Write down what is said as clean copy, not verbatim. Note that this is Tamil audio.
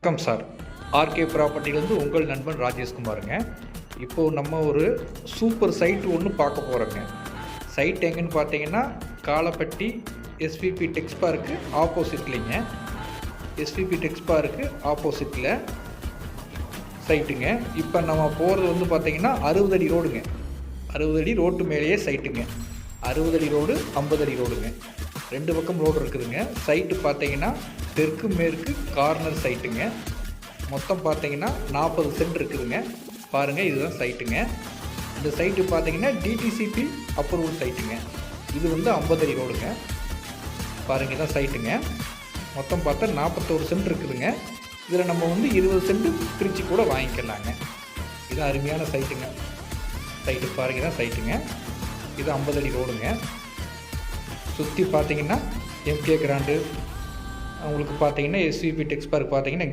வணக்கம் சார். ஆர்கே ப்ராப்பர்ட்டிலேருந்து உங்கள் நண்பன் ராஜேஷ்குமாருங்க. இப்போது நம்ம ஒரு சூப்பர் சைட் ஒன்று பார்க்க போகிறோங்க. சைட் எங்கேன்னு பார்த்தீங்கன்னா, காலப்பட்டி எஸ்விபி டெக்ஸ் பார்க்கு ஆப்போசிட்லிங்க. எஸ்விபி டெக்ஸ் பார்க்கு ஆப்போசிட்டில் சைட்டுங்க. இப்போ நம்ம போகிறது வந்து பார்த்தீங்கன்னா 60 அடி ரோடுங்க. 60 அடி ரோட்டு மேலேயே சைட்டுங்க. 60 அடி ரோடு, 50 அடி ரோடுங்க. 2 பக்கம் ரோடு இருக்குதுங்க. சைட்டு பார்த்தீங்கன்னா தெற்கு மேற்கு கார்னர் சைட்டுங்க. மொத்தம் பார்த்தீங்கன்னா 40 சென்ட் இருக்குதுங்க. பாருங்கள், இதுதான் சைட்டுங்க. இந்த சைட்டு பார்த்தீங்கன்னா டிடிசிபி அப்ரூவல் சைட்டுங்க. இது வந்து 50 அடி ரோடுங்க. பாருங்கள், இதான் சைட்டுங்க. மொத்தம் பார்த்தா 41 சென்ட் இருக்குதுங்க. இதில் நம்ம வந்து 20 சென்ட் பிரித்து கூட வாங்கிக்கலாங்க. இது அருமையான சைட்டுங்க. சைட்டு பாருங்கள், தான் சைட்டுங்க. இது 50 அடி ரோடுங்க. சுற்றி பார்த்தீங்கன்னா எம்கே கிராண்டு, உங்களுக்கு பார்த்தீங்கன்னா எஸ்விபி டெக்ஸ் பார்க் பார்த்தீங்கன்னா